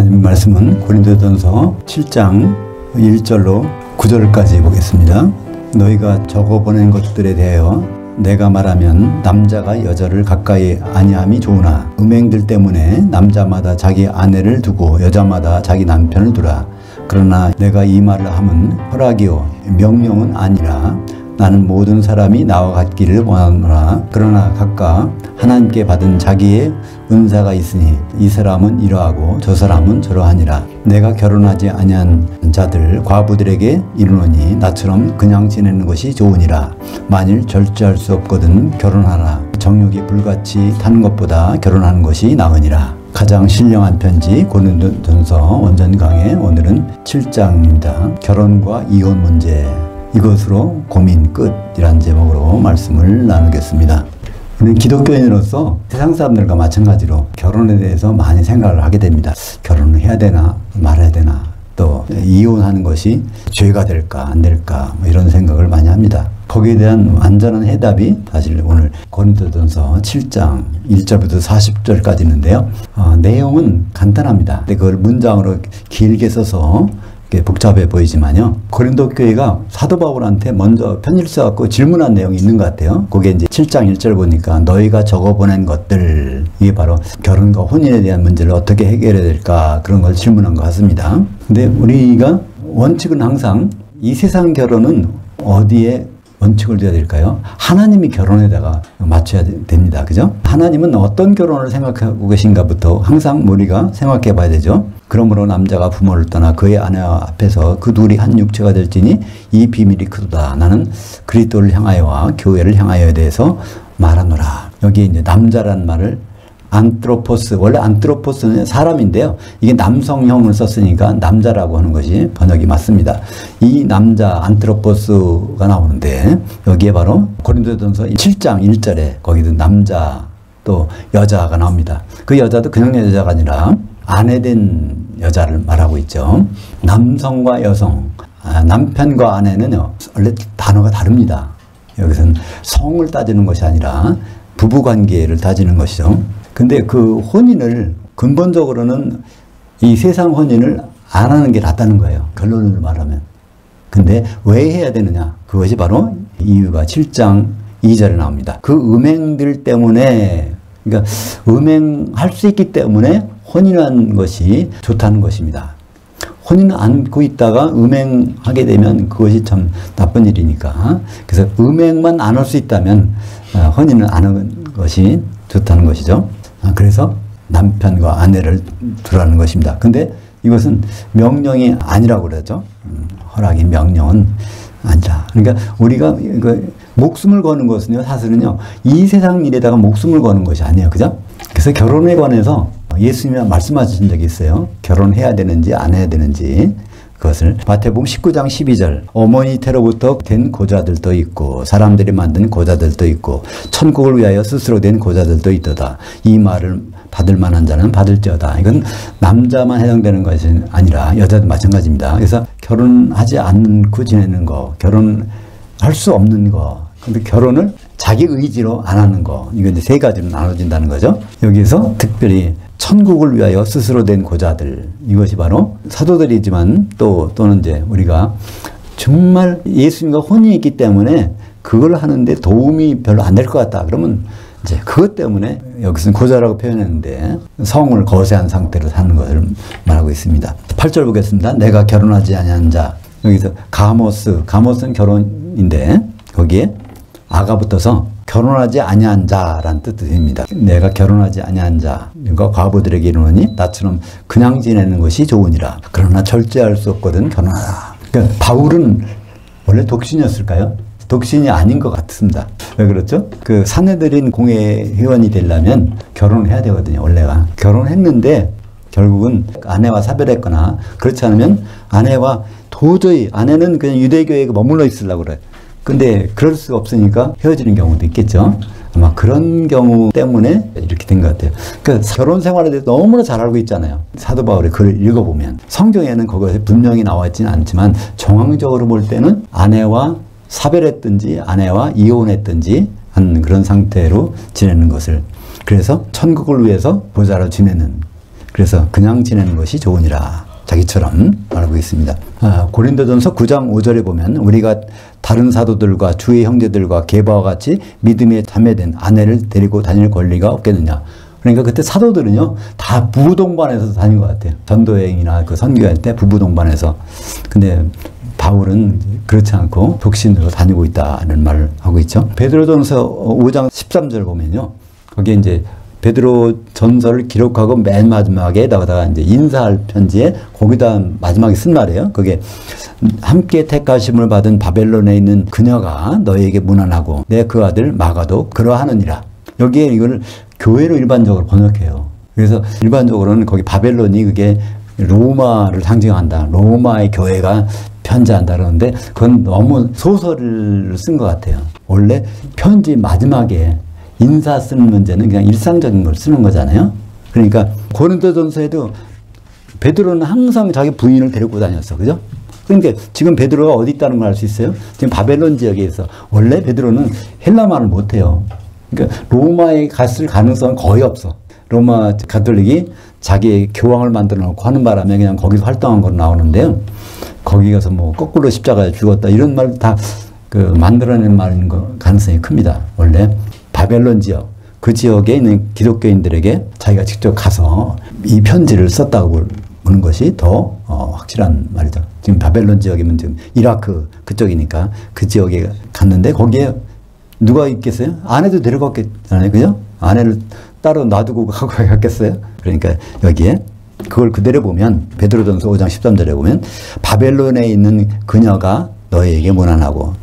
하나님 말씀은 고린도전서 7장 1절로 9절까지 보겠습니다. 너희가 적어보낸 것들에 대하여 내가 말하면 남자가 여자를 가까이 아니함이 좋으나 음행들 때문에 남자마다 자기 아내를 두고 여자마다 자기 남편을 두라. 그러나 내가 이 말을 함은 허락이요 명령은 아니라 나는 모든 사람이 나와 같기를 원하노라. 그러나 각각 하나님께 받은 자기의 은사가 있으니 이 사람은 이러하고 저 사람은 저러하니라. 내가 결혼하지 아니한 자들 과부들에게 이르노니 나처럼 그냥 지내는 것이 좋으니라. 만일 절제할 수 없거든 결혼하라. 정욕이 불같이 타는 것보다 결혼하는 것이 나으니라. 가장 신령한 편지 고린도전서 원전 강의 오늘은 7장입니다. 결혼과 이혼 문제, 이것으로 고민 끝이란 제목으로 말씀을 나누겠습니다. 우리는 기독교인으로서 세상 사람들과 마찬가지로 결혼에 대해서 많이 생각을 하게 됩니다. 결혼을 해야 되나 말아야 되나, 또 이혼하는 것이 죄가 될까 안 될까 이런 생각을 많이 합니다. 거기에 대한 완전한 해답이 사실 오늘 고린도전서 7장 1절부터 40절까지 있는데요. 내용은 간단합니다. 근데 그걸 문장으로 길게 써서 복잡해 보이지만요. 고린도 교회가 사도 바울한테 먼저 편지를 써갖고 질문한 내용이 있는 것 같아요. 그게 이제 7장 1절 보니까 너희가 적어보낸 것들, 이게 바로 결혼과 혼인에 대한 문제를 어떻게 해결해야 될까 그런 걸 질문한 것 같습니다. 근데 우리가 원칙은 항상 이 세상 결혼은 어디에 원칙을 둬야 될까요? 하나님이 결혼에다가 맞춰야 됩니다. 그죠? 하나님은 어떤 결혼을 생각하고 계신가부터 항상 우리가 생각해 봐야 되죠. 그러므로 남자가 부모를 떠나 그의 아내 앞에서 그 둘이 한 육체가 될지니 이 비밀이 크도다. 나는 그리스도를 향하여와 교회를 향하여에 대해서 말하노라. 여기 이제 남자란 말을 안트로포스, 원래 안트로포스는 사람인데요. 이게 남성형을 썼으니까 남자라고 하는 것이 번역이 맞습니다. 이 남자 안트로포스가 나오는데 여기에 바로 고린도전서 7장 1절에 거기도 남자 또 여자가 나옵니다. 그 여자도 그냥 여자가 아니라 아내된 여자를 말하고 있죠. 남성과 여성, 남편과 아내는요 원래 단어가 다릅니다. 여기서는 성을 따지는 것이 아니라 부부관계를 따지는 것이죠. 근데 그 혼인을 근본적으로는 이 세상 혼인을 안 하는 게 낫다는 거예요. 결론을 말하면. 근데 왜 해야 되느냐? 그것이 바로 이유가 7장 2절에 나옵니다. 그 음행들 때문에, 그러니까 음행할 수 있기 때문에 혼인하는 것이 좋다는 것입니다. 혼인을 안고 있다가 음행하게 되면 그것이 참 나쁜 일이니까. 그래서 음행만 안 할 수 있다면 혼인을 안 하는 것이 좋다는 것이죠. 그래서 남편과 아내를 두라는 것입니다. 근데 이것은 명령이 아니라고 그러죠. 허락이 명령은 아니라. 그러니까 우리가 목숨을 거는 것은요, 사실은요, 이 세상 일에다가 목숨을 거는 것이 아니에요. 그죠? 그래서 결혼에 관해서 예수님이 말씀하신 적이 있어요. 결혼해야 되는지 안 해야 되는지. 그것을 마태복음 19장 12절 어머니 태로부터 된 고자들도 있고 사람들이 만든 고자들도 있고 천국을 위하여 스스로 된 고자들도 있도다. 이 말을 받을 만한 자는 받을지어다. 이건 남자만 해당되는 것이 아니라 여자도 마찬가지입니다. 그래서 결혼하지 않고 지내는 거, 결혼할 수 없는 거, 근데 결혼을 자기 의지로 안 하는 거, 이거 이제 세 가지로 나눠진다는 거죠. 여기서 특별히 천국을 위하여 스스로 된 고자들, 이것이 바로 사도들이지만 또는 이제 우리가 정말 예수님과 혼인이 있기 때문에 그걸 하는데 도움이 별로 안 될 것 같다. 그러면 이제 그것 때문에 여기서는 고자라고 표현했는데 성을 거세한 상태로 사는 것을 말하고 있습니다. 8절 보겠습니다. 내가 결혼하지 아니한 자. 여기서 가모스는 결혼인데 거기에 아가 붙어서 결혼하지 아니한 자라는 뜻이 됩니다. 내가 결혼하지 아니한 자, 그러니까 과부들에게 이르노니 나처럼 그냥 지내는 것이 좋으니라. 그러나 절제할 수 없거든 결혼하라. 그러니까 바울은 원래 독신이었을까요? 독신이 아닌 것 같습니다. 왜 그렇죠? 그 사내들인 공회 회원이 되려면 결혼을 해야 되거든요. 원래가 결혼했는데 결국은 아내와 사별했거나 그렇지 않으면 아내는 그냥 유대교회에 머물러 있으려고 그래요. 근데 그럴 수 없으니까 헤어지는 경우도 있겠죠. 아마 그런 경우 때문에 이렇게 된 것 같아요. 그러니까 결혼 생활에 대해서 너무나 잘 알고 있잖아요. 사도 바울의 글을 읽어보면 성경에는 그것이 분명히 나와 있지는 않지만 정황적으로 볼 때는 아내와 사별했든지 아내와 이혼했든지 하는 그런 상태로 지내는 것을, 그래서 천국을 위해서 보좌로 지내는, 그래서 그냥 지내는 것이 좋으니라. 자기처럼 말하고 있습니다. 고린도전서 9장 5절에 보면 우리가 다른 사도들과 주의 형제들과 게바와 같이 믿음에 참여된 아내를 데리고 다닐 권리가 없겠느냐. 그러니까 그때 사도들은요 다 부부 동반해서 다닌 것 같아요. 전도여행이나 그 선교할 때 부부 동반해서. 근데 바울은 그렇지 않고 독신으로 다니고 있다는 말을 하고 있죠. 베드로전서 5장 13절 보면요, 거기에 이제 베드로 전서를 기록하고 맨 마지막에다가 이제 인사할 편지에 거기다 마지막에 쓴 말이에요. 그게 함께 택하심을 받은 바벨론에 있는 그녀가 너에게 문안하고 내 그 아들 마가도 그러하느니라. 여기에 이걸 교회로 일반적으로 번역해요. 그래서 일반적으로는 거기 바벨론이 그게 로마를 상징한다. 로마의 교회가 편지한다 그러는데 그건 너무 소설을 쓴 것 같아요. 원래 편지 마지막에 인사 쓰는 문제는 그냥 일상적인 걸 쓰는 거잖아요. 그러니까 고린도전서에도 베드로는 항상 자기 부인을 데리고 다녔어. 그죠? 그러니까 지금 베드로가 어디 있다는 걸 알 수 있어요? 지금 바벨론 지역에 있어. 원래 베드로는 헬라말을 못해요. 그러니까 로마에 갔을 가능성은 거의 없어. 로마 가톨릭이 자기의 교황을 만들어 놓고 하는 바람에 그냥 거기서 활동한 걸로 나오는데요. 거기 가서 뭐 거꾸로 십자가에 죽었다 이런 말 다 그 만들어낸 말인 거 가능성이 큽니다. 원래 바벨론 지역, 그 지역에 있는 기독교인들에게 자기가 직접 가서 이 편지를 썼다고 보는 것이 더 확실한 말이죠. 지금 바벨론 지역이면 지금 이라크 그쪽이니까 그 지역에 갔는데 거기에 누가 있겠어요? 아내도 데려갔겠잖아요. 그죠? 아내를 따로 놔두고 갔겠어요? 그러니까 여기에 그걸 그대로 보면 베드로전서 5장 13절에 보면 바벨론에 있는 그녀가 너희에게 문안하고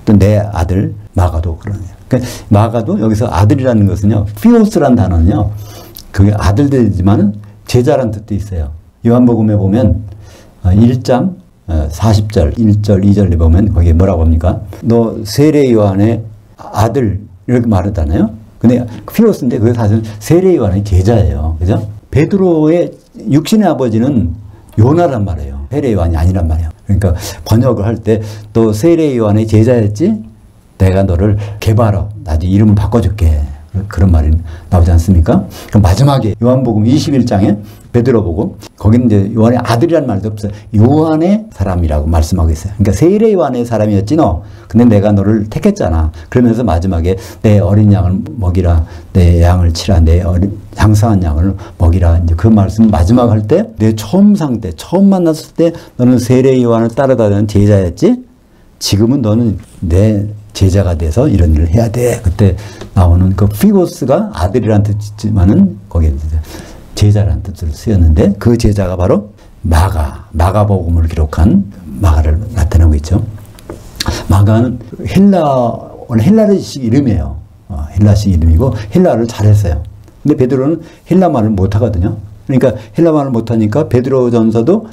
또 내 아들 마가도 그러네요. 그러니까 마가도 여기서 아들이라는 것은요, 피오스라는 단어는요, 그게 아들들이지만은 제자라는 뜻도 있어요. 요한복음에 보면 1장 40절, 1절, 2절에 보면 거기에 뭐라고 합니까? 너 세례 요한의 아들 이렇게 말하잖아요. 근데 피오스인데 그게 사실 세례 요한의 제자예요. 그죠? 베드로의 육신의 아버지는 요나란 말이에요. 세례 요한이 아니란 말이에요. 그러니까 번역을 할 때 또 세례 요한의 제자였지 내가 너를 개발어 나중에 이름을 바꿔줄게. 그런 말이 나오지 않습니까? 그럼 마지막에 요한복음 21장에 베드로 보고 거기는 이제 요한의 아들이라는 말도 없어요. 요한의 사람이라고 말씀하고 있어요. 그러니까 세례 요한의 사람이었지 너. 근데 내가 너를 택했잖아. 그러면서 마지막에 내 어린 양을 먹이라, 내 양을 치라, 내 장성한 양을 먹이라. 이제 그 말씀 마지막 할 때 내 처음 상 때, 처음 만났을 때 너는 세례 요한을 따르다는 제자였지. 지금은 너는 내 제자가 돼서 이런 일을 해야 돼. 그때 나오는 그 피고스가 아들이란 뜻이지만은 거기에 제자라는 뜻을 쓰였는데 그 제자가 바로 마가복음을 기록한 마가를 나타내고 있죠. 마가는 헬라식 이름이에요. 헬라식 이름이고 헬라를 잘했어요. 근데 베드로는 헬라말을 못하거든요. 그러니까 헬라말을 못하니까 베드로전서도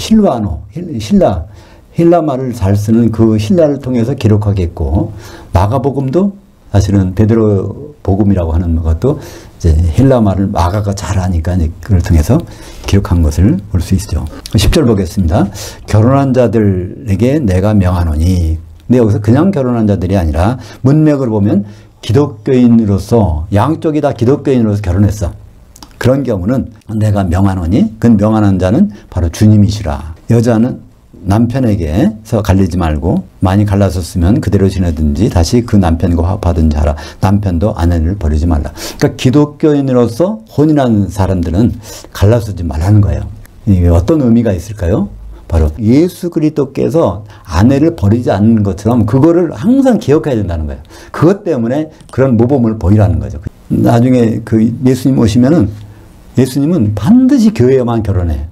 헬라말을 잘 쓰는 그 헬라를 통해서 기록하겠고, 마가복음도 사실은 베드로 복음이라고 하는 것도 이제 헬라말을 마가가 잘하니까 그걸 통해서 기록한 것을 볼 수 있죠. 10절 보겠습니다. 결혼한 자들에게 내가 명하노니. 근데 여기서 그냥 결혼한 자들이 아니라 문맥을 보면 기독교인으로서 양쪽이 다 기독교인으로서 결혼했어. 그런 경우는 내가 명하노니. 그 명하는 자는 바로 주님이시라. 여자는 남편에게서 갈리지 말고 많이 갈라섰으면 그대로 지내든지 다시 그 남편과 화합하든지 하라. 남편도 아내를 버리지 말라. 그러니까 기독교인으로서 혼인한 사람들은 갈라서지 말라는 거예요. 이게 어떤 의미가 있을까요? 바로 예수 그리스도께서 아내를 버리지 않는 것처럼 그거를 항상 기억해야 된다는 거예요. 그것 때문에 그런 모범을 보이라는 거죠. 나중에 그 예수님 오시면은 예수님은 반드시 교회에만 결혼해.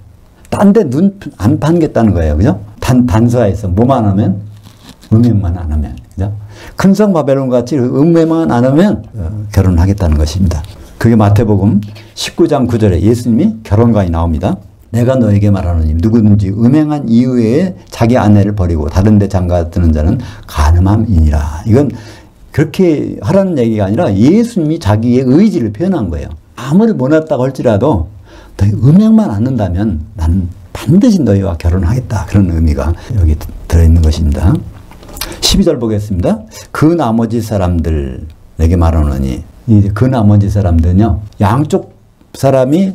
딴 데 눈 안 판겠다는 거예요. 그죠? 단서에서 뭐만 하면? 음행만 안 하면. 그죠? 큰성 바벨론 같이 음행만 안 하면 결혼하겠다는 것입니다. 그게 마태복음 19장 9절에 예수님이 결혼관이 나옵니다. 내가 너에게 말하노니 누구든지 음행한 이후에 자기 아내를 버리고 다른 데 장가드는 자는 간음함이니라. 이건 그렇게 하라는 얘기가 아니라 예수님이 자기의 의지를 표현한 거예요. 아무리 못났다고 할지라도 너희 음행만 않는다면 나는 반드시 너희와 결혼하겠다. 그런 의미가 여기 들어있는 것입니다. 12절 보겠습니다. 그 나머지 사람들에게 말하노니, 그 나머지 사람들은요, 양쪽 사람이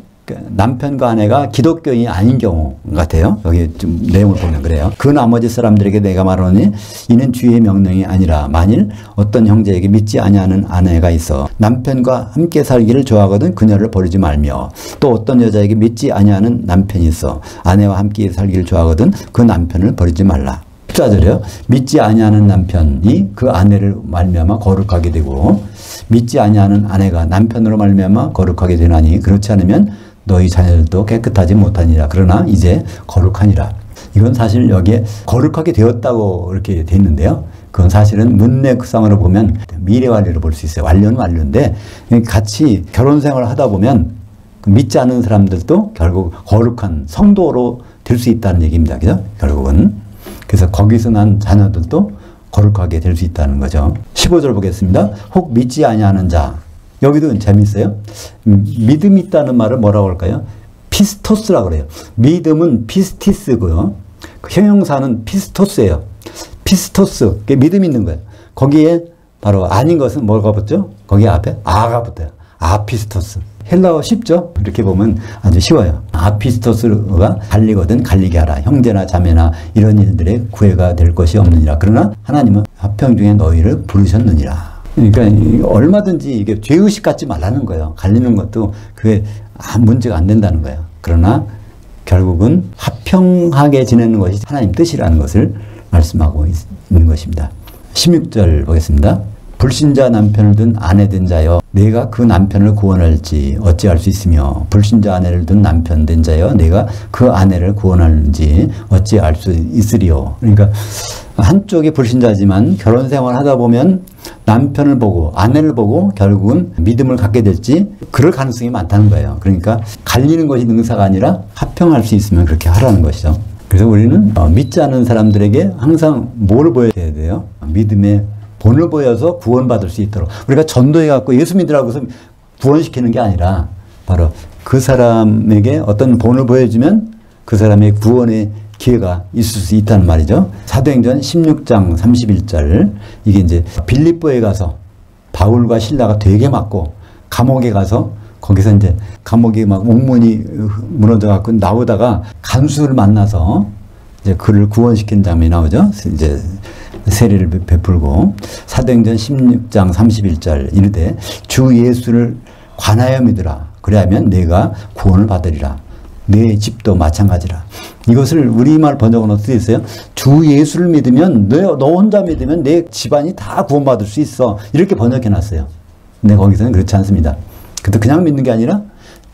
남편과 아내가 기독교인이 아닌 경우 같아요. 여기 좀 내용을 보면 그래요. 그 나머지 사람들에게 내가 말하노니 이는 주의 명령이 아니라 만일 어떤 형제에게 믿지 아니하는 아내가 있어 남편과 함께 살기를 좋아하거든 그녀를 버리지 말며 또 어떤 여자에게 믿지 아니하는 남편이 있어 아내와 함께 살기를 좋아하거든 그 남편을 버리지 말라. 14절이요. 믿지 아니하는 남편이 그 아내를 말미암아 거룩하게 되고 믿지 아니하는 아내가 남편으로 말미암아 거룩하게 되나니 그렇지 않으면 너희 자녀들도 깨끗하지 못하니라. 그러나 이제 거룩하니라. 이건 사실 여기에 거룩하게 되었다고 이렇게 돼 있는데요. 그건 사실은 문맥상으로 보면 미래 완료로 볼 수 있어요. 완료는 완료인데 같이 결혼 생활을 하다 보면 믿지 않는 사람들도 결국 거룩한 성도로 될 수 있다는 얘기입니다. 그죠? 결국은. 그래서 거기서 난 자녀들도 거룩하게 될 수 있다는 거죠. 15절 보겠습니다. 혹 믿지 아니하는 자. 여기도 재밌어요. 믿음이 있다는 말을 뭐라고 할까요? 피스토스라고 그래요. 믿음은 피스티스고요. 그 형용사는 피스토스예요. 피스토스. 그게 믿음 있는 거예요. 거기에 바로 아닌 것은 뭐가 붙죠? 거기 앞에 아가 붙어요. 아피스토스. 헬라어 쉽죠? 이렇게 보면 아주 쉬워요. 아피스토스가 갈리거든 갈리게 하라. 형제나 자매나 이런 일들에 구애가 될 것이 없느니라. 그러나 하나님은 화평 중에 너희를 부르셨느니라. 그러니까 얼마든지 이게 죄의식 갖지 말라는 거예요. 갈리는 것도 그게 문제가 안 된다는 거예요. 그러나 결국은 화평하게 지내는 것이 하나님 뜻이라는 것을 말씀하고 있는 것입니다. 16절 보겠습니다. 불신자 남편을 둔 아내 된 자여 내가 그 남편을 구원할지 어찌할 수 있으며 불신자 아내를 둔 남편 된 자여 내가 그 아내를 구원할지 어찌할 수 있으리요. 그러니까 한쪽이 불신자지만 결혼 생활 하다 보면 남편을 보고 아내를 보고 결국은 믿음을 갖게 될지 그럴 가능성이 많다는 거예요. 그러니까 갈리는 것이 능사가 아니라 합평할 수 있으면 그렇게 하라는 것이죠. 그래서 우리는 믿지 않는 사람들에게 항상 뭘 보여야 돼요? 믿음의 본을 보여서 구원받을 수 있도록. 우리가 전도해갖고 예수 믿으라고 해서 구원시키는 게 아니라 바로 그 사람에게 어떤 본을 보여주면 그 사람의 구원의 기회가 있을 수 있다는 말이죠. 사도행전 16장 31절. 이게 이제 빌립보에 가서 바울과 실라가 되게 맞고 감옥에 가서 거기서 이제 감옥에 막 옥문이 무너져갖고 나오다가 간수를 만나서 이제 그를 구원시키는 장면이 나오죠. 이제 세례를 베풀고 사도행전 16장 31절 이르되 주 예수를 관하여 믿으라. 그래야면 내가 구원을 받으리라. 내 집도 마찬가지라. 이것을 우리말 번역은 어떻게 있어요? 주 예수를 믿으면 너 혼자 믿으면 내 집안이 다 구원받을 수 있어. 이렇게 번역해 놨어요. 근데 거기서는 그렇지 않습니다. 그냥 믿는 게 아니라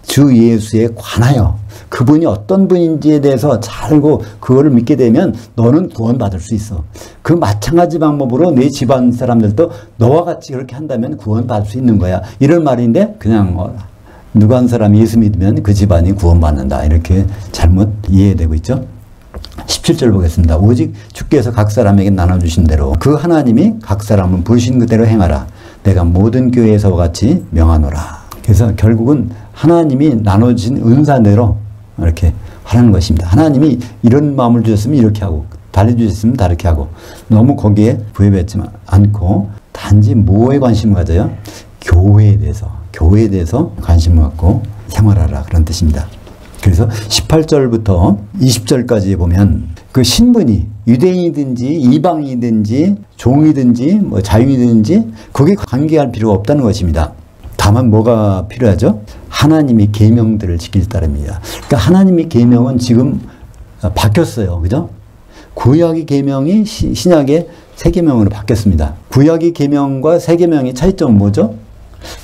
주 예수에 관하여 그분이 어떤 분인지에 대해서 잘 알고 그거를 믿게 되면 너는 구원받을 수 있어. 그 마찬가지 방법으로 내 집안 사람들도 너와 같이 그렇게 한다면 구원받을 수 있는 거야. 이런 말인데 그냥 누가 한 사람이 예수 믿으면 그 집안이 구원받는다. 이렇게 잘못 이해되고 있죠. 17절 보겠습니다. 오직 주께서 각 사람에게 나눠주신 대로 그 하나님이 각 사람은 부르신 그대로 행하라. 내가 모든 교회에서와 같이 명하노라. 그래서 결국은 하나님이 나눠주신 은사대로 이렇게 하라는 것입니다. 하나님이 이런 마음을 주셨으면 이렇게 하고 달래주셨으면 다르게 하고 너무 거기에 부여받지 않고 단지 뭐에 관심을 가져요? 교회에 대해서 관심을 갖고 생활하라 그런 뜻입니다. 그래서 18절부터 20절까지 보면 그 신분이 유대인이든지 이방이든지 종이든지 뭐 자유이든지 그게 관계할 필요가 없다는 것입니다. 다만 뭐가 필요하죠? 하나님의 계명들을 지킬 따름입니다. 그러니까 하나님의 계명은 지금 바뀌었어요. 그죠? 구약의 계명이 신약의 새 계명으로 바뀌었습니다. 구약의 계명과 새 계명의 차이점은 뭐죠?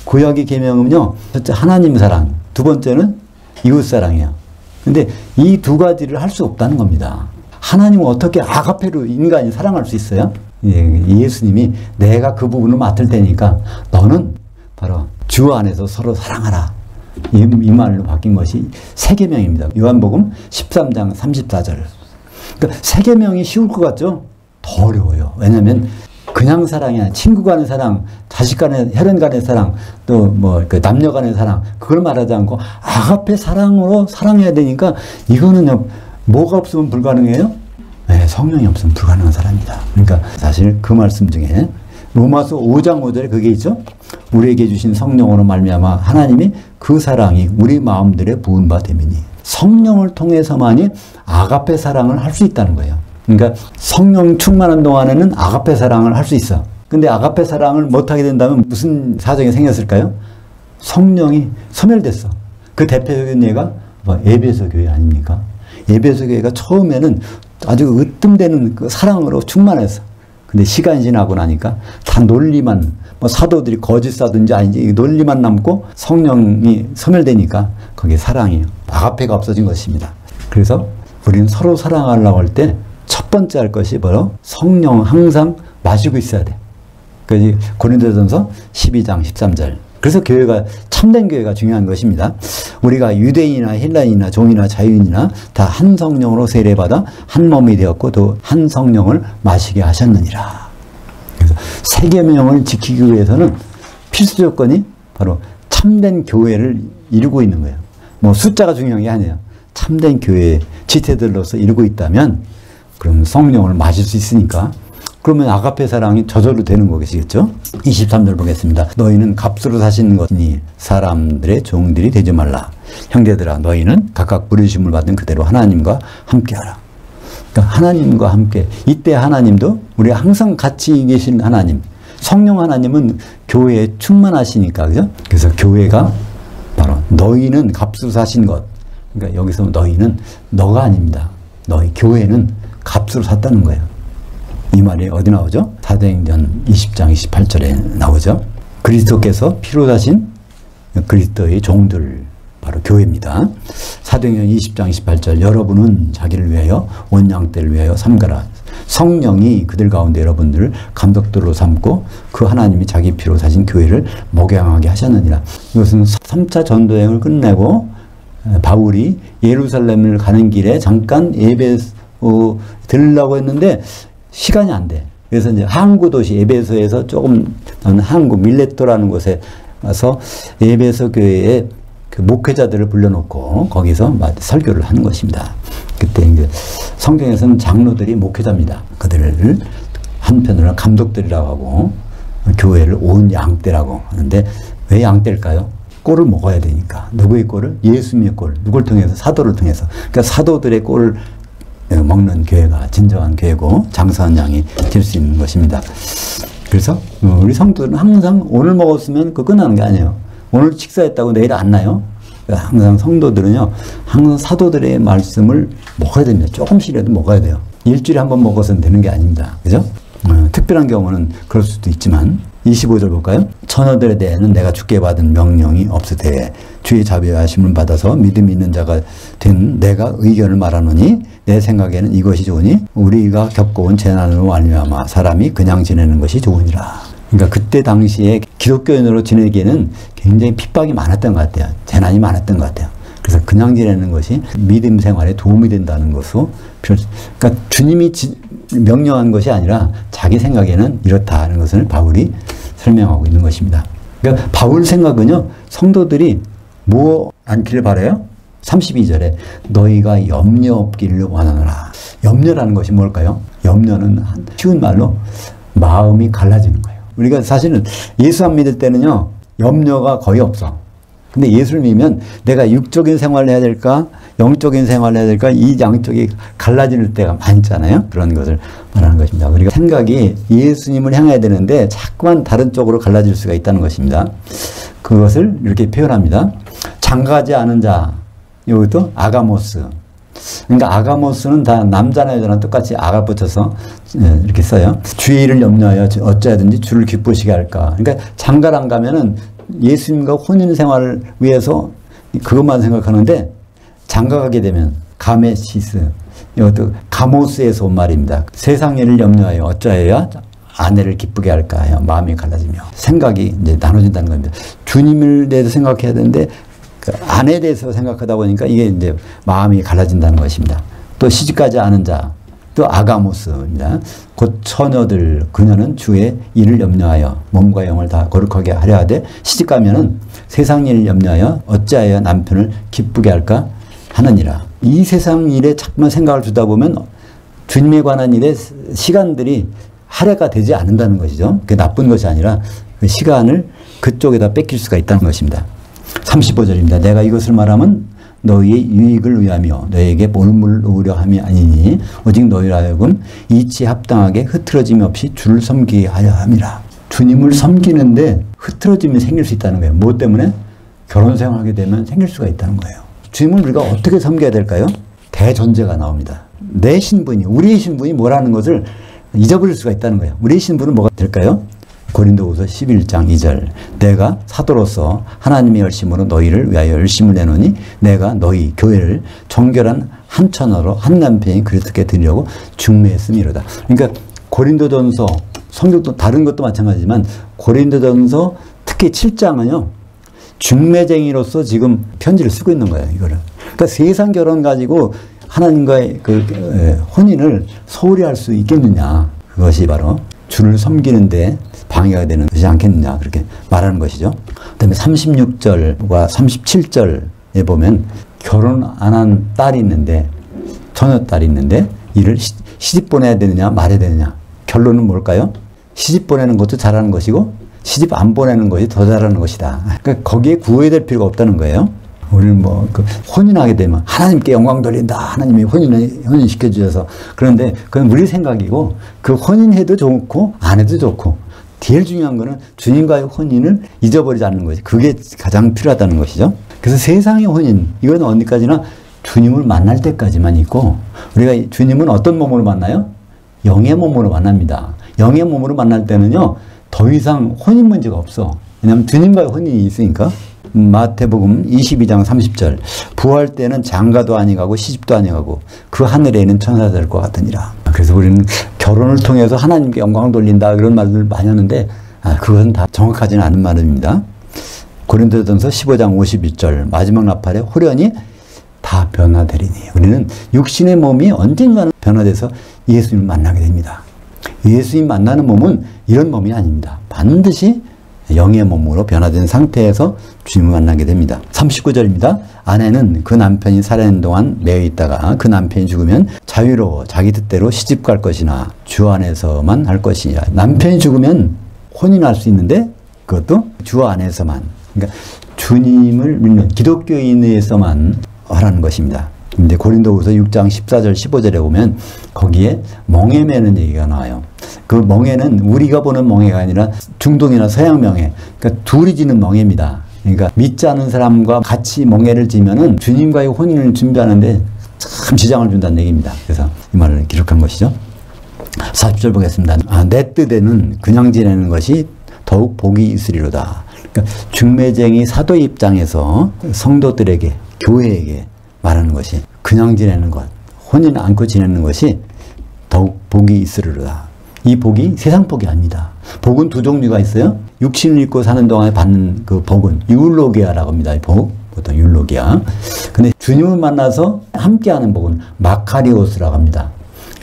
구약의 계명은요, 첫째 하나님 사랑, 두 번째는 이웃 사랑이에요. 근데 이 두 가지를 할 수 없다는 겁니다. 하나님은 어떻게 아가페로 인간이 사랑할 수 있어요? 예수님이 내가 그 부분을 맡을 테니까 너는 바로 주 안에서 서로 사랑하라. 이 말로 바뀐 것이 새 계명입니다. 요한복음 13장 34절. 그러니까 새 계명이 쉬울 것 같죠? 더 어려워요. 왜냐하면 그냥 사랑이 아니라 친구 간의 사랑, 자식 간의, 혈연 간의 사랑, 또 뭐 남녀 간의 사랑, 그걸 말하지 않고 아가페 사랑으로 사랑해야 되니까 이거는요, 뭐가 없으면 불가능해요? 네, 성령이 없으면 불가능한 사람입니다. 그러니까 사실 그 말씀 중에 로마서 5장 5절에 그게 있죠. 우리에게 주신 성령으로 말미암아 하나님이 그 사랑이 우리 마음들에 부은 바 됨이니. 성령을 통해서만이 아가페 사랑을 할 수 있다는 거예요. 그러니까 성령 충만한 동안에는 아가페 사랑을 할 수 있어. 근데 아가페 사랑을 못하게 된다면 무슨 사정이 생겼을까요? 성령이 소멸됐어. 그 대표적인 예가 에베소 교회 아닙니까? 에베소 교회가 처음에는 아주 으뜸되는 그 사랑으로 충만했어. 근데 시간이 지나고 나니까 다 논리만, 사도들이 거짓 사도인지 아닌지 논리만 남고 성령이 소멸되니까 거기에 사랑이, 아가페가 없어진 것입니다. 그래서 우리는 서로 사랑하려고 할 때 첫 번째 할 것이 바로 성령 항상 마시고 있어야 돼. 그래서 고린도전서 12장 13절. 그래서 교회가, 참된 교회가 중요한 것입니다. 우리가 유대인이나 헬라인이나 종이나 자유인이나 다 한 성령으로 세례받아 한 몸이 되었고 또 한 성령을 마시게 하셨느니라. 그래서 세 계명을 지키기 위해서는 필수 조건이 바로 참된 교회를 이루고 있는 거예요. 뭐 숫자가 중요한 게 아니에요. 참된 교회의 지체들로서 이루고 있다면 그럼 성령을 마실 수 있으니까, 그러면 아가페 사랑이 저절로 되는 것이겠죠. 23절 보겠습니다. 너희는 값으로 사신 것이니 사람들의 종들이 되지 말라. 형제들아, 너희는 각각 부르심을 받은 그대로 하나님과 함께하라. 그러니까 하나님과 함께, 이때 하나님도 우리 항상 같이 계신 하나님, 성령 하나님은 교회에 충만하시니까, 그죠? 그래서 교회가 바로 너희는 값으로 사신 것. 그러니까 여기서 너희는 너가 아닙니다. 너희 교회는 값으로 샀다는 거예요. 이 말이 어디 나오죠? 사도행전 20장 28절에 나오죠. 그리스도께서 피로 사신 그리스도의 종들, 바로 교회입니다. 사도행전 20장 28절, 여러분은 자기를 위하여 온 양떼를 위하여 삼가라. 성령이 그들 가운데 여러분들을 감독들로 삼고 그 하나님이 자기 피로 사신 교회를 목양하게 하셨느니라. 이것은 3차 전도행을 끝내고 바울이 예루살렘을 가는 길에 잠깐 에베소 들으려고 했는데 시간이 안 돼. 그래서 이제 항구 도시 에베소에서 조금 항구 밀레토라는 곳에 와서 에베소 교회의 그 목회자들을 불러놓고 거기서 설교를 하는 것입니다. 그때 이제 성경에서는 장로들이 목회자입니다. 그들을 한편으로는 감독들이라고 하고 교회를 온 양떼라고 하는데, 왜 양떼일까요? 꼴을 먹어야 되니까. 누구의 꼴을? 예수님의 꼴. 누굴 통해서? 사도를 통해서. 그러니까 사도들의 꼴을 먹는 교회가 진정한 교회고 장사한 양이 될 수 있는 것입니다. 그래서 우리 성도들은 항상 오늘 먹었으면 그 끝나는 게 아니에요. 오늘 식사했다고 내일 안 나요. 항상 성도들은요, 항상 사도들의 말씀을 먹어야 됩니다. 조금씩이라도 먹어야 돼요. 일주일에 한 번 먹어서는 되는 게 아닙니다. 그죠? 특별한 경우는 그럴 수도 있지만, 25절 볼까요? 처녀들에 대해서는 내가 주께 받은 명령이 없으되 주의 자비하심을 받아서 믿음 있는 자가 된 내가 의견을 말하노니 내 생각에는 이것이 좋으니 우리가 겪어온 재난으로 말미암아 사람이 그냥 지내는 것이 좋으니라. 그러니까 그때 당시에 기독교인으로 지내기에는 굉장히 핍박이 많았던 것 같아요. 재난이 많았던 것 같아요. 그래서 그냥 지내는 것이 믿음 생활에 도움이 된다는 것으로, 그러니까 주님이 명령한 것이 아니라 자기 생각에는 이렇다는 것을 바울이 설명하고 있는 것입니다. 그러니까 바울 생각은요, 성도들이 뭐 않기를 바라요? 32절에 너희가 염려 없기를 원하노라. 염려라는 것이 뭘까요? 염려는 쉬운 말로 마음이 갈라지는 거예요. 우리가 사실은 예수 안 믿을 때는요, 염려가 거의 없어. 근데 예수를 믿으면 내가 육적인 생활을 해야 될까, 영적인 생활을 해야 될까, 이 양쪽이 갈라질 때가 많잖아요. 그런 것을 말하는 것입니다. 우리가 생각이 예수님을 향해야 되는데 자꾸만 다른 쪽으로 갈라질 수가 있다는 것입니다. 그것을 이렇게 표현합니다. 장가지 않은 자, 이것도 아가모스. 그러니까 아가모스는 다 남자나 여자나 똑같이 아가 붙여서 이렇게 써요. 주의 일을 염려하여 어찌하든지 주를 기쁘시게 할까. 그러니까 장가를 안 가면은 예수님과 혼인 생활을 위해서 그것만 생각하는데, 장가가게 되면 가메시스, 이것도 가모스에서 온 말입니다. 세상 일을 염려하여 어찌하여야 아내를 기쁘게 할까 하여 마음이 갈라지며, 생각이 이제 나눠진다는 겁니다. 주님을 대해서 생각해야 되는데 그 아내에 대해서 생각하다 보니까 이게 이제 마음이 갈라진다는 것입니다. 또 시집가지 않은 자, 또 아가모스입니다. 곧 처녀들, 그녀는 주의 일을 염려하여 몸과 영을 다 거룩하게 하려 하되 시집가면은 세상 일을 염려하여 어찌하여 남편을 기쁘게 할까 하느니라. 이 세상 일에 자꾸만 생각을 주다 보면 주님에 관한 일에 시간들이 할애가 되지 않는다는 것이죠. 그게 나쁜 것이 아니라 그 시간을 그쪽에다 뺏길 수가 있다는 것입니다. 35절입니다. 내가 이것을 말하면 너희의 유익을 위하며 너희에게 볼물 놓으려 함이 아니니 오직 너희로 하여금 이치에 합당하게 흐트러짐이 없이 주를 섬기게 하려 함이라. 주님을 섬기는데 흐트러짐이 생길 수 있다는 거예요. 뭐 때문에? 결혼 생활하게 되면 생길 수가 있다는 거예요. 주님을 우리가 어떻게 섬겨야 될까요? 대전제가 나옵니다. 내 신분이, 우리의 신분이 뭐라는 것을 잊어버릴 수가 있다는 거예요. 우리의 신분은 뭐가 될까요? 고린도후서 11장 2절 내가 사도로서 하나님의 열심으로 너희를 위하여 열심을 내노니 내가 너희 교회를 정결한 한 처녀로 한 남편이 그리스도께 드리려고 중매했음이로다. 그러니까 고린도전서 성경도 다른 것도 마찬가지지만 고린도전서 특히 7장은요 중매쟁이로서 지금 편지를 쓰고 있는 거예요. 이거를. 그러니까 세상 결혼 가지고 하나님과의 혼인을 소홀히 할 수 있겠느냐. 그것이 바로 주를 섬기는데 방해가 되는 것이지 않겠느냐. 그렇게 말하는 것이죠. 그 다음에 36절과 37절에 보면 결혼 안 한 딸이 있는데 처녀딸이 있는데 이를 시집 보내야 되느냐 말해야 되느냐. 결론은 뭘까요? 시집 보내는 것도 잘하는 것이고 시집 안 보내는 것이 더 잘하는 것이다. 그러니까 거기에 구애될 필요가 없다는 거예요. 우리는 혼인하게 되면 하나님께 영광 돌린다. 하나님이 혼인시켜 주셔서. 그런데 그건 우리 생각이고 그 혼인해도 좋고 안 해도 좋고 제일 중요한 거는 주님과의 혼인을 잊어버리지 않는 것이 그게 가장 필요하다는 것이죠. 그래서 세상의 혼인 이건 어디까지나 주님을 만날 때까지만 있고 우리가 주님은 어떤 몸으로 만나요? 영의 몸으로 만납니다. 영의 몸으로 만날 때는요 더 이상 혼인 문제가 없어. 왜냐하면 주님과의 혼인이 있으니까. 마태복음 22장 30절 부활 때는 장가도 아니가고 시집도 아니가고 그 하늘에 있는 천사들과 같으니라. 그래서 우리는 결혼을 통해서 하나님께 영광을 돌린다 그런 말들 많이 하는데 그것은 다 정확하지는 않은 말입니다. 고린도전서 15장 51절 마지막 나팔에 호련히 다 변화되리니 우리는 육신의 몸이 언젠가는 변화돼서 예수님을 만나게 됩니다. 예수님 만나는 몸은 이런 몸이 아닙니다. 반드시 영의 몸으로 변화된 상태에서 주님을 만나게 됩니다. 39절입니다. 아내는 그 남편이 살아있는 동안 매여 있다가 그 남편이 죽으면 자유로워 자기 뜻대로 시집갈 것이나 주 안에서만 할 것이니라. 남편이 죽으면 혼인할 수 있는데 그것도 주 안에서만, 그러니까 주님을 믿는 기독교인에서만 하라는 것입니다. 근데 고린도후서 6장 14절 15절에 보면 거기에 멍에 매는 얘기가 나와요. 그 멍에는 우리가 보는 멍에가 아니라 중동이나 서양 멍에, 그러니까 둘이 지는 멍에입니다. 그러니까 믿지 않은 사람과 같이 멍에를 지면은 주님과의 혼인을 준비하는데 참 지장을 준다는 얘기입니다. 그래서 이 말을 기록한 것이죠. 40절 보겠습니다. 내 뜻에는 그냥 지내는 것이 더욱 복이 있으리로다. 그러니까 중매쟁이 사도 입장에서 성도들에게, 교회에게 말하는 것이 그냥 지내는 것, 혼인 않고 지내는 것이 더욱 복이 있으리로다. 이 복이 세상 복이 아닙니다. 복은 두 종류가 있어요. 육신을 입고 사는 동안에 받는 그 복은 율로기아라고 합니다. 이 복, 보통 율로기아. 근데 주님을 만나서 함께하는 복은 마카리오스라고 합니다.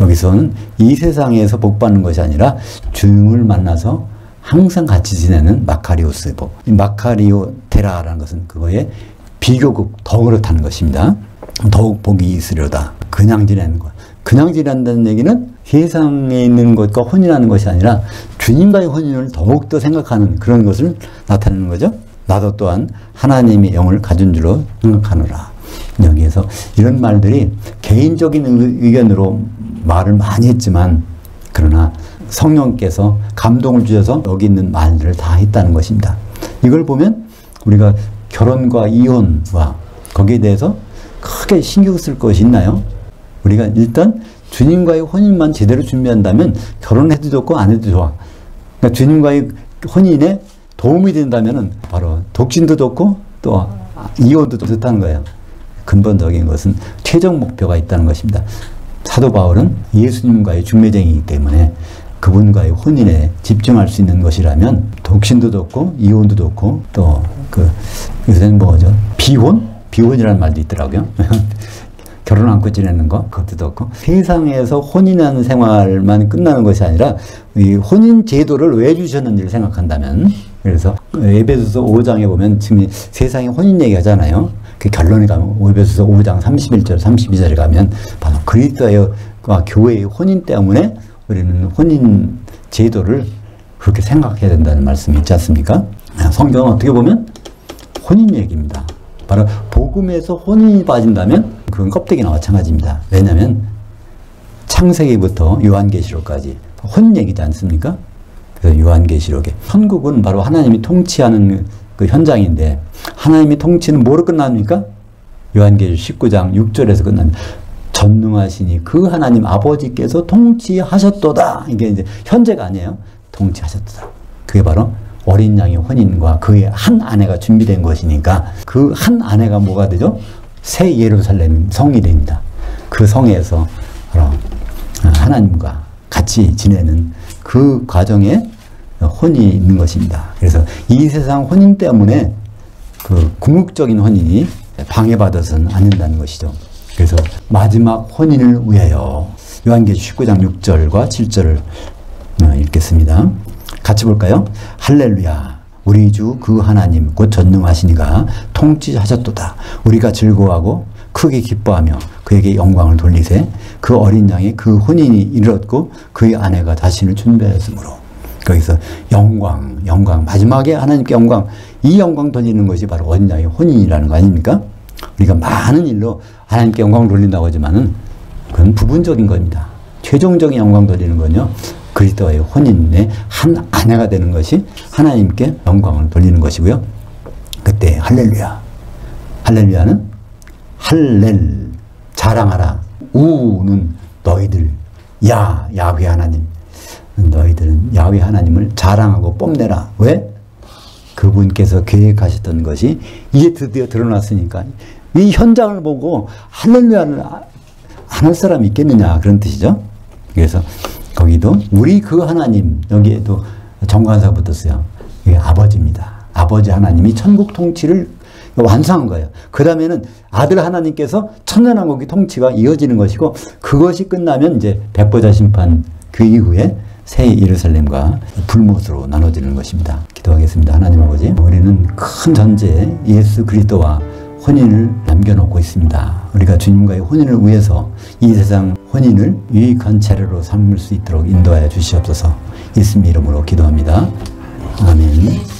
여기서는 이 세상에서 복 받는 것이 아니라 주님을 만나서 항상 같이 지내는 마카리오스의 복. 이 마카리오 테라라는 것은 그거에 비교급 더 그렇다는 것입니다. 더욱 복이 있으려다. 그냥 지내는 것. 그냥 지낸다는 얘기는 세상에 있는 것과 혼인하는 것이 아니라 주님과의 혼인을 더욱더 생각하는 그런 것을 나타내는 거죠. 나도 또한 하나님의 영을 가진 줄로 생각하노라. 여기에서 이런 말들이 개인적인 의견으로 말을 많이 했지만 그러나 성령께서 감동을 주셔서 여기 있는 말들을 다 했다는 것입니다. 이걸 보면 우리가 결혼과 이혼과 거기에 대해서 크게 신경 쓸 것이 있나요? 우리가 일단 주님과의 혼인만 제대로 준비한다면 결혼해도 좋고 안 해도 좋아. 그러니까 주님과의 혼인에 도움이 된다면 바로 독신도 좋고 또 이혼도 좋다는 거예요. 근본적인 것은 최종 목표가 있다는 것입니다. 사도 바울은 예수님과의 중매쟁이기 때문에 그분과의 혼인에 집중할 수 있는 것이라면 독신도 좋고 이혼도 좋고 또 요새는 뭐죠? 비혼이라는 말도 있더라고요. 결혼 않고 지내는 거, 그것도 좋고. 세상에서 혼인하는 생활만 끝나는 것이 아니라 이 혼인 제도를 왜 주셨는지를 생각한다면, 그래서 에베소서 5장에 보면 지금 세상에 혼인 얘기하잖아요. 그 결론에 가면 에베소서 5장 31절, 32절에 가면 바로 그리스도와 교회의 혼인 때문에 우리는 혼인 제도를 그렇게 생각해야 된다는 말씀이 있지 않습니까? 성경은 어떻게 보면 혼인 얘기입니다. 바로 복음에서 혼인이 빠진다면 그건 껍데기나 마찬가지입니다. 왜냐하면 창세기부터 요한계시록까지 혼인 얘기지 않습니까? 그래서 요한계시록에 천국은 바로 하나님이 통치하는 그 현장인데 하나님이 통치는 뭐로 끝납니까? 요한계시록 19장 6절에서 끝납니다. 전능하시니 그 하나님 아버지께서 통치하셨도다. 이게 이제 현재가 아니에요. 통치하셨도다. 그게 바로 어린 양의 혼인과 그의 한 아내가 준비된 것이니까 그 한 아내가 뭐가 되죠? 새 예루살렘 성이 됩니다. 그 성에서 바로 하나님과 같이 지내는 그 과정에 혼이 있는 것입니다. 그래서 이 세상 혼인 때문에 그 궁극적인 혼인이 방해받아서는 안 된다는 것이죠. 그래서 마지막 혼인을 위하여 요한계시록 19장 6절과 7절을 읽겠습니다. 같이 볼까요? 할렐루야. 우리 주 그 하나님 곧 전능하시니가 통치하셨도다. 우리가 즐거워하고 크게 기뻐하며 그에게 영광을 돌리세. 그 어린 양의 그 혼인이 이르렀고 그의 아내가 자신을 준비하였으므로. 거기서 영광 마지막에 하나님께 영광, 이 영광 돌리는 것이 바로 어린 양의 혼인이라는 거 아닙니까? 우리가 많은 일로 하나님께 영광을 돌린다고 하지만은 그건 부분적인 겁니다. 최종적인 영광 돌리는 건요, 그리스도의 혼인의 한 아내가 되는 것이 하나님께 영광을 돌리는 것이고요. 그때 할렐루야. 할렐루야는 할렐, 자랑하라. 우는 너희들, 야훼 하나님. 너희들은 야훼 하나님을 자랑하고 뽐내라. 왜? 그분께서 계획하셨던 것이 이제 드디어 드러났으니까 이 현장을 보고 할렐루야를 안 할 사람이 있겠느냐, 그런 뜻이죠. 그래서 거기도 우리 그 하나님, 여기에도 정관사 붙었어요. 이게 아버지입니다. 아버지 하나님이 천국 통치를 완성한 거예요. 그 다음에는 아들 하나님께서 천년왕국의 통치가 이어지는 것이고, 그것이 끝나면 이제 백보자 심판, 그 이후에 새 예루살렘과 불못으로 나눠지는 것입니다. 기도하겠습니다. 하나님 아버지, 우리는 큰 전제 예수 그리스도와 혼인을 남겨놓고 있습니다. 우리가 주님과의 혼인을 위해서 이 세상 혼인을 유익한 차례로 삼을 수 있도록 인도하여 주시옵소서. 예수님 이름으로 기도합니다. 아멘.